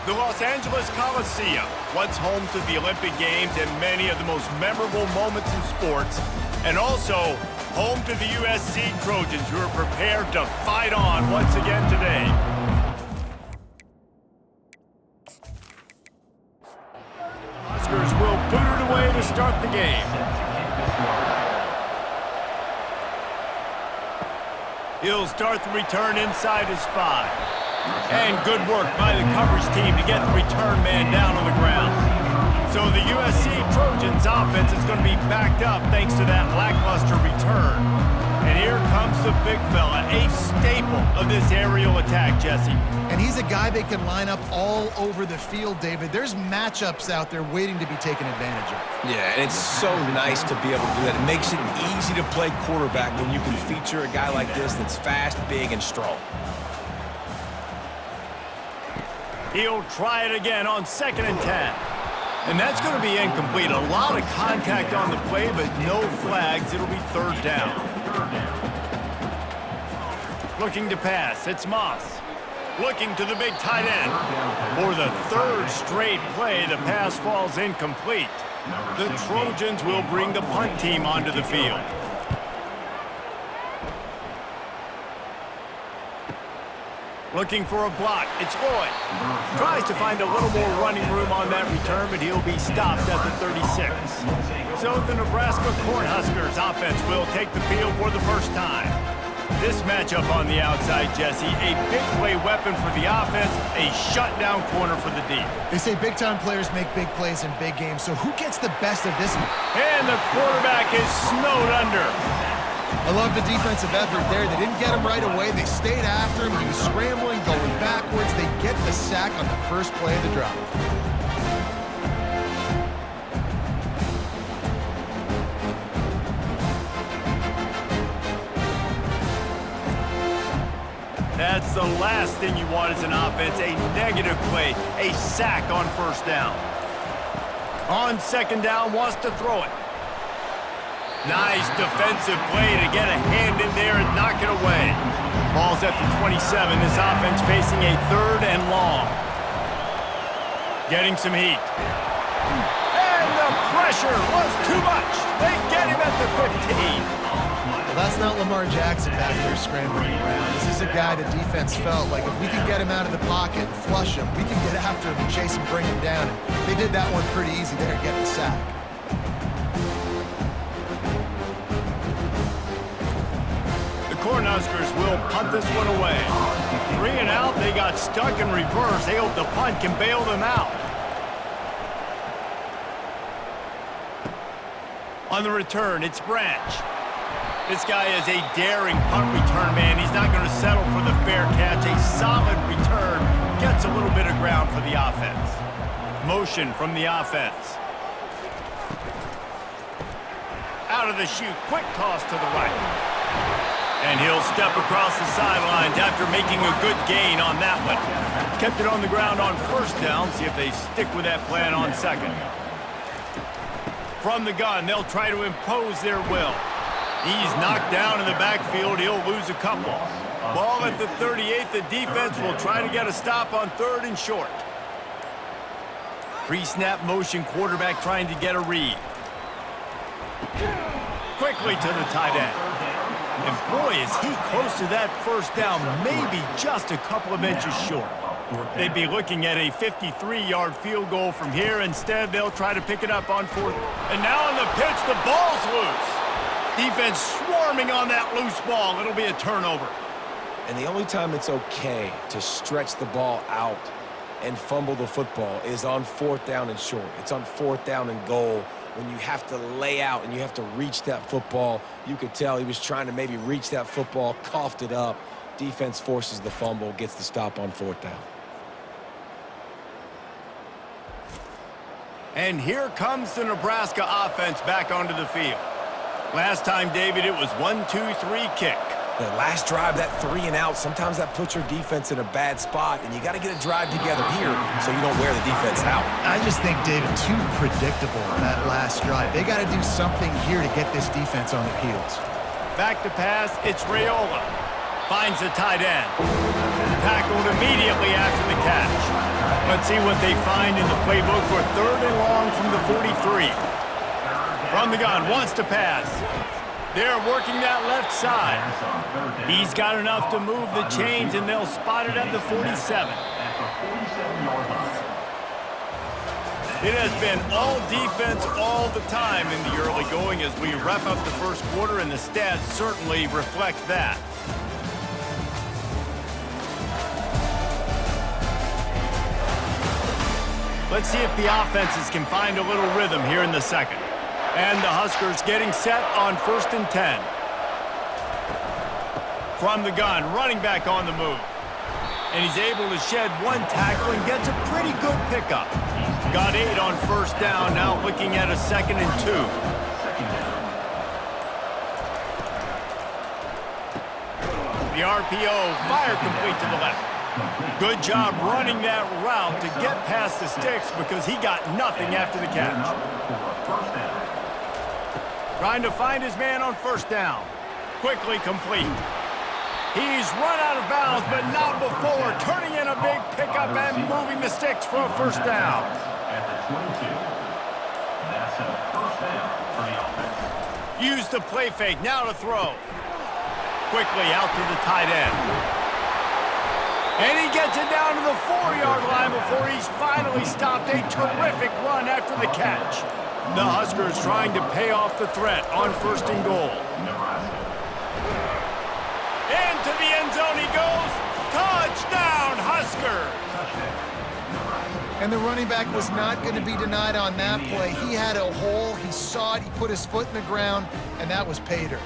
The Los Angeles Coliseum, once home to the Olympic Games and many of the most memorable moments in sports, and also home to the USC Trojans, who are prepared to fight on once again today. Huskers will boot it away to start the game. He'll start the return inside his 5. And good work by the coverage team to get the return man down on the ground. So the USC Trojans offense is going to be backed up thanks to that lackluster return. And here comes the big fella, a staple of this aerial attack, Jesse. And he's a guy they can line up all over the field, David. There's matchups out there waiting to be taken advantage of. Yeah, and it's so nice to be able to do that. It makes it easy to play quarterback when you can feature a guy like this that's fast, big, and strong. He'll try it again on 2nd and 10. And that's going to be incomplete. A lot of contact on the play, but no flags. It'll be 3rd down. Looking to pass. It's Moss. Looking to the big tight end. For the 3rd straight play, the pass falls incomplete. The Trojans will bring the punt team onto the field. Looking for a block. It's Lloyd. Tries to find a little more running room on that return, but he'll be stopped at the 36. So the Nebraska Cornhuskers offense will take the field for the first time. This matchup on the outside, Jesse, a big play weapon for the offense, a shutdown corner for the D. They say big-time players make big plays in big games, so who gets the best of this one? And the quarterback is snowed under. I love the defensive effort there. They didn't get him right away. They stayed after him. He was scrambling, going backwards. They get the sack on the first play of the drive. That's the last thing you want as an offense, a negative play, a sack on 1st down. On 2nd down, wants to throw it. Nice defensive play to get a hand in there and knock it away. Ball's at the 27. This offense facing a 3rd and long. Getting some heat. And the pressure was too much. They get him at the 15. Well, that's not Lamar Jackson back there scrambling around. This is a guy the defense felt like if we can get him out of the pocket and flush him, we can get after him and chase him, bring him down. And they did that one pretty easy there, getting the sack. Cornhuskers will punt this one away. 3 and out, they got stuck in reverse. They hope the punt can bail them out. On the return, it's Branch. This guy is a daring punt return man. He's not going to settle for the fair catch. A solid return gets a little bit of ground for the offense. Motion from the offense. Out of the chute, quick toss to the right. And he'll step across the sidelines after making a good gain on that one. Kept it on the ground on 1st down. See if they stick with that plan on 2nd. From the gun, they'll try to impose their will. He's knocked down in the backfield. He'll lose a couple. Ball at the 38. The defense will try to get a stop on 3rd and short. Pre-snap motion, quarterback trying to get a read. Quickly to the tight end. And boy, is he close to that 1st down, maybe just a couple of inches short. They'd be looking at a 53-yard field goal from here. Instead, they'll try to pick it up on 4th. And now on the pitch, the ball's loose. Defense swarming on that loose ball. It'll be a turnover. And the only time it's okay to stretch the ball out and fumble the football is on 4th down and short. It's on 4th down and goal. When you have to lay out and you have to reach that football, you could tell he was trying to maybe reach that football, coughed it up. Defense forces the fumble, gets the stop on 4th down. And here comes the Nebraska offense back onto the field. Last time, David, it was 1-2-3 kick. The last drive, that 3 and out, sometimes that puts your defense in a bad spot, and you got to get a drive together here so you don't wear the defense out. I just think, David, too predictable that last drive. They got to do something here to get this defense on their heels. Back to pass, it's Raiola. Finds the tight end. Tackled immediately after the catch. Let's see what they find in the playbook for 3rd and long from the 43. From the gun, wants to pass. They're working that left side. He's got enough to move the chains, and they'll spot it at the 47. It has been all defense all the time in the early going as we wrap up the first quarter, and the stats certainly reflect that. Let's see if the offenses can find a little rhythm here in the second. And the Huskers getting set on 1st and 10. From the gun, running back on the move. And he's able to shed one tackle and gets a pretty good pickup. Got 8 on 1st down, now looking at a 2nd and 2. The RPO, fire complete to the left. Good job running that route to get past the sticks because he got nothing after the catch. Trying to find his man on 1st down. Quickly complete. He's run out of bounds, but not before turning in a big pickup and moving the sticks for a 1st down. Use the play fake, now to throw. Quickly out to the tight end. And he gets it down to the 4-yard line before he's finally stopped. A terrific run after the catch. The Huskers trying to pay off the threat on 1st and goal. Into the end zone he goes. Touchdown, Huskers! And the running back was not going to be denied on that play. He had a hole, he saw it, he put his foot in the ground, and that was pay dirt.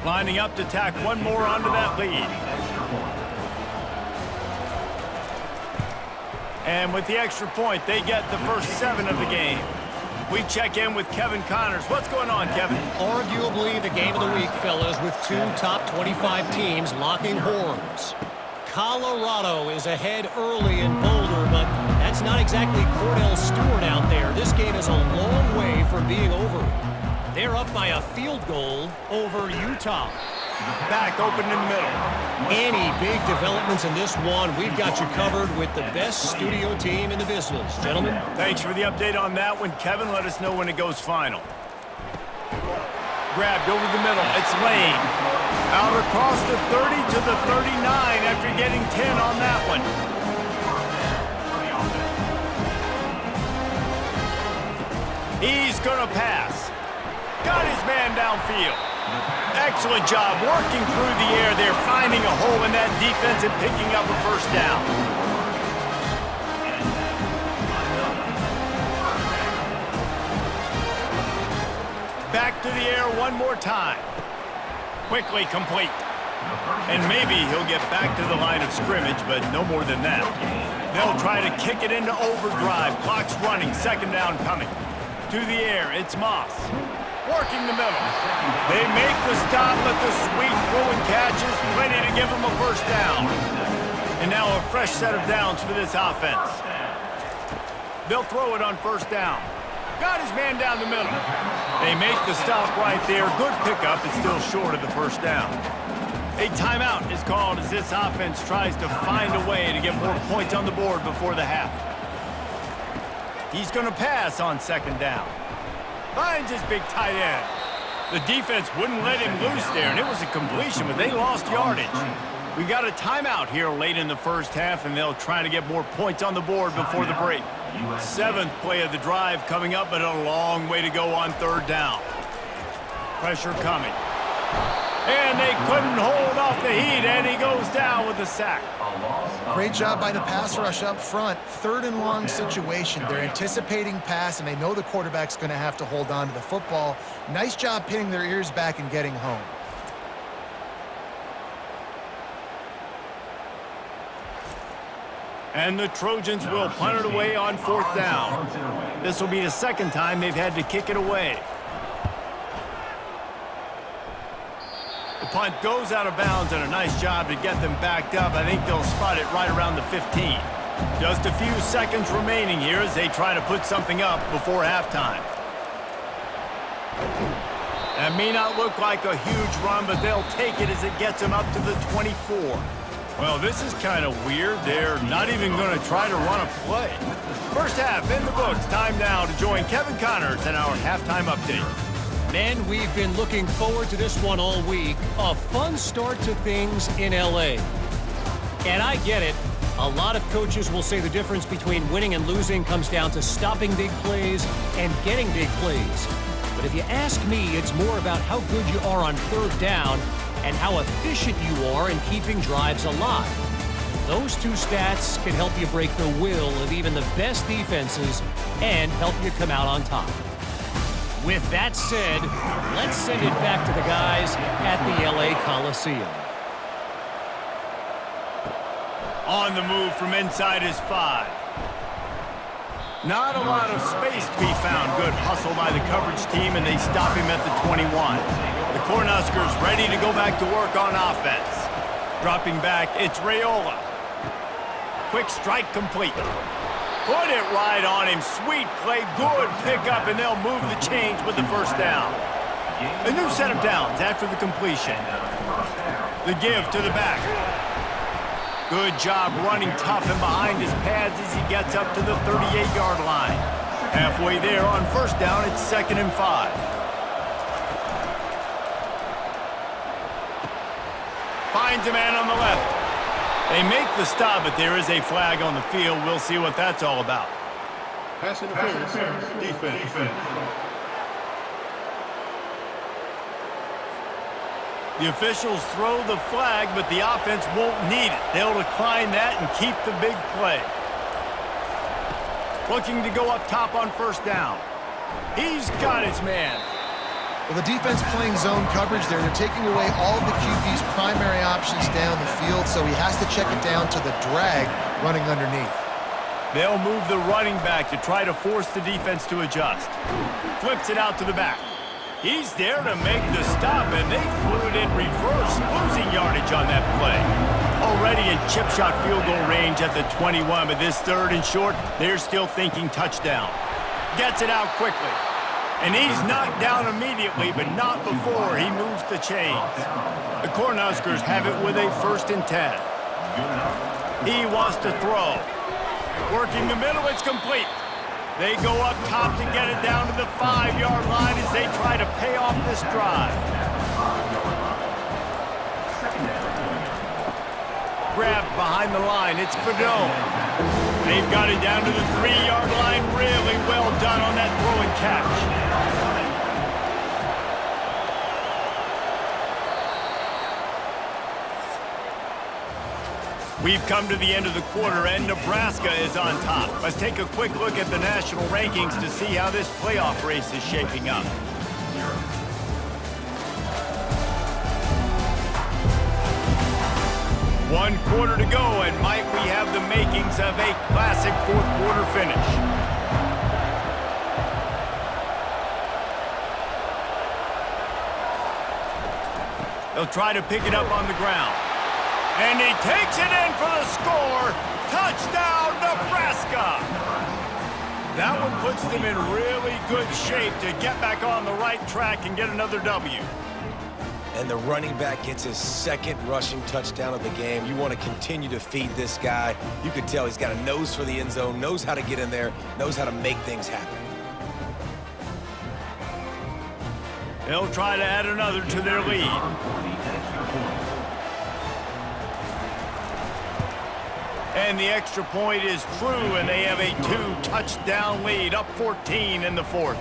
Lining up to tack one more onto that lead. And with the extra point, they get the first 7 of the game. We check in with Kevin Connors. What's going on, Kevin? Arguably the game of the week, fellas, with 2 top 25 teams locking horns. Colorado is ahead early in Boulder, but that's not exactly Cordell Stewart out there. This game is a long way from being over. They're up by a field goal over Utah. Back open in the middle. Any big developments in this one, we've got you covered with the best studio team in the business. Gentlemen. Thanks for the update on that one, Kevin. Let us know when it goes final. Grabbed over the middle. It's Lane. Out across the 30 to the 39 after getting 10 on that one. He's going to pass. Got his man downfield. Excellent job working through the air there, finding a hole in that defense and picking up a 1st down. Back to the air one more time. Quickly complete. And maybe he'll get back to the line of scrimmage, but no more than that. They'll try to kick it into overdrive. Clock's running, 2nd down coming. To the air, it's Moss. Working the middle. They make the stop, but the sweet throwing catch is plenty to give them a 1st down. And now a fresh set of downs for this offense. They'll throw it on 1st down. Got his man down the middle. They make the stop right there. Good pickup. It's still short of the 1st down. A timeout is called as this offense tries to find a way to get more points on the board before the half. He's going to pass on 2nd down. Finds his big tight end. The defense wouldn't let him loose there, and it was a completion, but they lost yardage. We got a timeout here late in the first half, and they'll try to get more points on the board before the break. 7th play of the drive coming up, but a long way to go on 3rd down. Pressure coming. And they couldn't hold off the heat, and he goes down with a sack. Great job by the pass rush up front. 3rd and long situation. They're anticipating pass, and they know the quarterback's going to have to hold on to the football. Nice job pinning their ears back and getting home. And the Trojans will punt it away on 4th down. This will be the 2nd time they've had to kick it away. The punt goes out of bounds, and a nice job to get them backed up. I think they'll spot it right around the 15. Just a few seconds remaining here as they try to put something up before halftime. That may not look like a huge run, but they'll take it as it gets them up to the 24. Well, this is kind of weird. They're not even going to try to run a play. First half in the books. Time now to join Kevin Connors in our halftime update. Men, we've been looking forward to this one all week. A fun start to things in L.A. And I get it. A lot of coaches will say the difference between winning and losing comes down to stopping big plays and getting big plays. But if you ask me, it's more about how good you are on third down and how efficient you are in keeping drives alive. Those two stats can help you break the will of even the best defenses and help you come out on top. With that said, let's send it back to the guys at the LA Coliseum. On the move from inside his 5. Not a lot of space to be found. Good hustle by the coverage team, and they stop him at the 21. The Cornhuskers ready to go back to work on offense. Dropping back, it's Raiola. Quick strike complete. Put it right on him. Sweet play. Good pickup, and they'll move the chains with the first down. A new set of downs after the completion. The give to the back. Good job running tough and behind his pads as he gets up to the 38-yard line. Halfway there on first down, it's 2nd and 5. Finds a man on the left. They make the stop, but there is a flag on the field. We'll see what that's all about. Pass interference, defense. The officials throw the flag, but the offense won't need it. They'll decline that and keep the big play. Looking to go up top on first down. He's got his man. Well, the defense playing zone coverage there. They're taking away all of the QB's primary options down the field, so he has to check it down to the drag running underneath. They'll move the running back to try to force the defense to adjust. Flips it out to the back. He's there to make the stop, and they flew it in reverse, losing yardage on that play. Already in chip shot field goal range at the 21, but this 3rd and short, they're still thinking touchdown. Gets it out quickly. And he's knocked down immediately, but not before he moves the chains. The Cornhuskers have it with a 1st and 10. He wants to throw. Working the middle, it's complete. They go up top to get it down to the 5-yard line as they try to pay off this drive. Grabbed behind the line, it's Fedone. They've got it down to the 3-yard line. Really well done on that throw and catch. We've come to the end of the quarter, and Nebraska is on top. Let's take a quick look at the national rankings to see how this playoff race is shaping up. One quarter to go, and might we have the makings of a classic fourth-quarter finish. They'll try to pick it up on the ground. And he takes it in for the score. Touchdown, Nebraska! That one puts them in really good shape to get back on the right track and get another W. And the running back gets his 2nd rushing touchdown of the game. You want to continue to feed this guy. You could tell he's got a nose for the end zone, knows how to get in there, knows how to make things happen. They'll try to add another to their lead. And the extra point is true, and they have a 2-touchdown lead, up 14 in the 4th.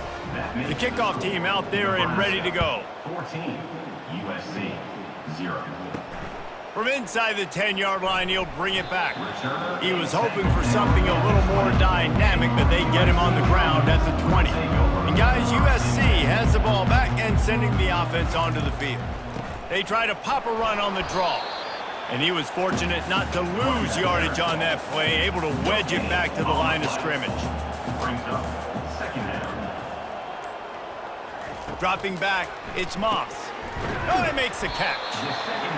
The kickoff team out there and ready to go. 14, USC, 0. From inside the 10-yard line, he'll bring it back. He was hoping for something a little more dynamic, but they get him on the ground at the 20. And guys, USC has the ball back and sending the offense onto the field. They try to pop a run on the draw. And he was fortunate not to lose yardage on that play, able to wedge it back to the line of scrimmage. Brings up 2nd down. Dropping back, it's Moss. Oh, he makes the catch.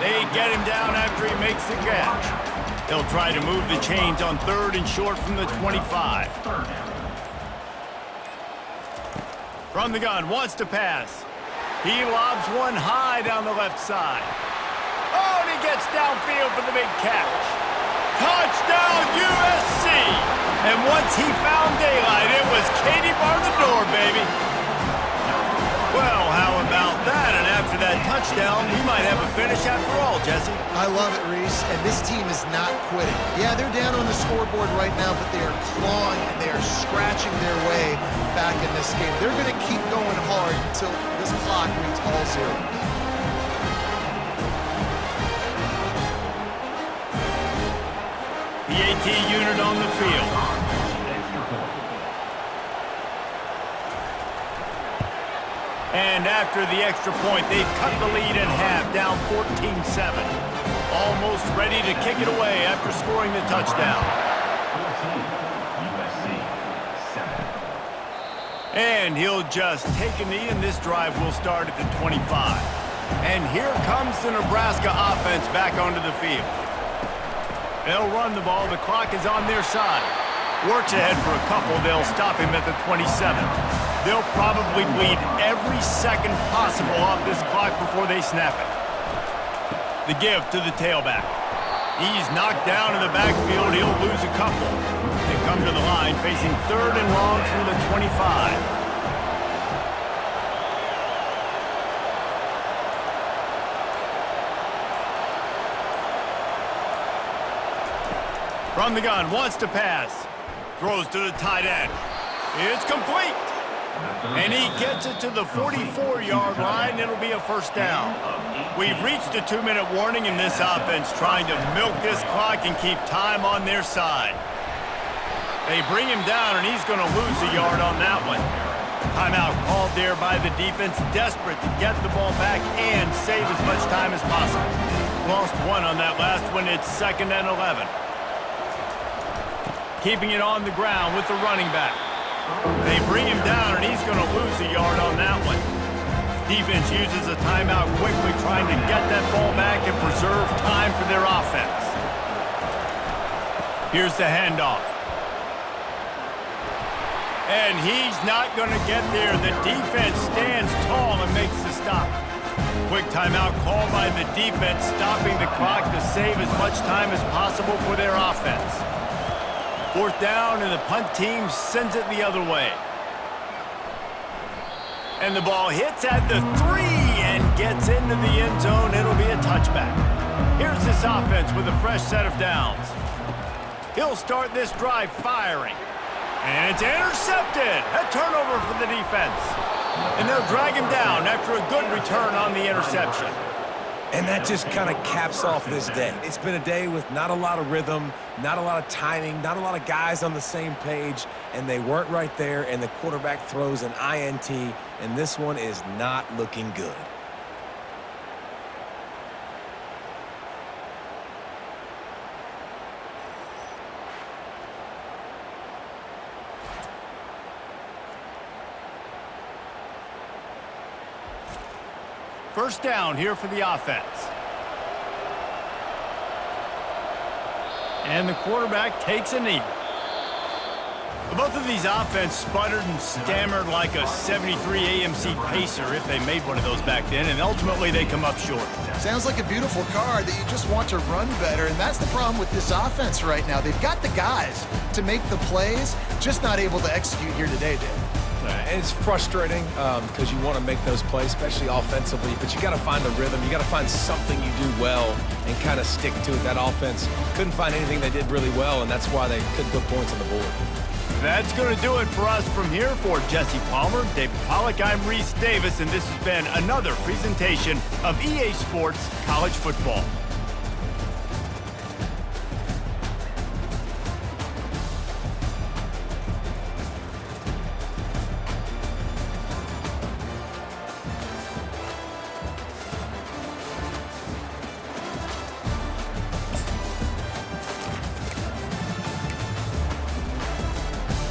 They get him down after he makes the catch. They'll try to move the chains on 3rd and short from the 25. From the gun, wants to pass. He lobs one high down the left side. Oh, and he gets downfield for the big catch. Touchdown, USC! And once he found daylight, it was Katie bar the door, baby. Well, how about that? And after that touchdown, we might have a finish after all, Jesse. I love it, Reese, and this team is not quitting. Yeah, they're down on the scoreboard right now, but they are clawing and they are scratching their way back in this game. They're going to keep going hard until this clock reads all zeros. PAT unit on the field. And after the extra point, they've cut the lead in half, down 14-7. Almost ready to kick it away after scoring the touchdown. 14, USC 7. And he'll just take a knee, and this drive will start at the 25. And here comes the Nebraska offense back onto the field. They'll run the ball. The clock is on their side. Works ahead for a couple. They'll stop him at the 27. They'll probably bleed every second possible off this clock before they snap it. The give to the tailback. He's knocked down in the backfield. He'll lose a couple. They come to the line facing 3rd and long from the 25. From the gun, wants to pass. Throws to the tight end. It's complete. And he gets it to the 44-yard line. It'll be a first down. We've reached a 2-minute warning in this offense, trying to milk this clock and keep time on their side. They bring him down, and he's going to lose a yard on that one. Timeout called there by the defense, desperate to get the ball back and save as much time as possible. Lost one on that last one. It's 2nd and 11. Keeping it on the ground with the running back. They bring him down, and he's going to lose a yard on that one. Defense uses a timeout quickly, trying to get that ball back and preserve time for their offense. Here's the handoff. And he's not going to get there. The defense stands tall and makes the stop. Quick timeout called by the defense, stopping the clock to save as much time as possible for their offense. 4th down, and the punt team sends it the other way. And the ball hits at the 3 and gets into the end zone. It'll be a touchback. Here's this offense with a fresh set of downs. He'll start this drive firing. And it's intercepted. A turnover for the defense. And they'll drag him down after a good return on the interception. And that just kind of caps off this day. It's been a day with not a lot of rhythm, not a lot of timing, not a lot of guys on the same page, and they weren't right there, and the quarterback throws an INT, and this one is not looking good. First down here for the offense. And the quarterback takes a knee. Both of these offenses sputtered and stammered like a 73 AMC Pacer, if they made one of those back then, and ultimately they come up short. Sounds like a beautiful car that you just want to run better, and that's the problem with this offense right now. They've got the guys to make the plays, just not able to execute here today, Dave. And it's frustrating because you want to make those plays, especially offensively, but you got to find a rhythm. You got to find something you do well and kind of stick to it. That offense couldn't find anything they did really well, and that's why they couldn't put points on the board. That's going to do it for us from here. For Jesse Palmer, David Pollack, I'm Reese Davis, and this has been another presentation of EA Sports College Football.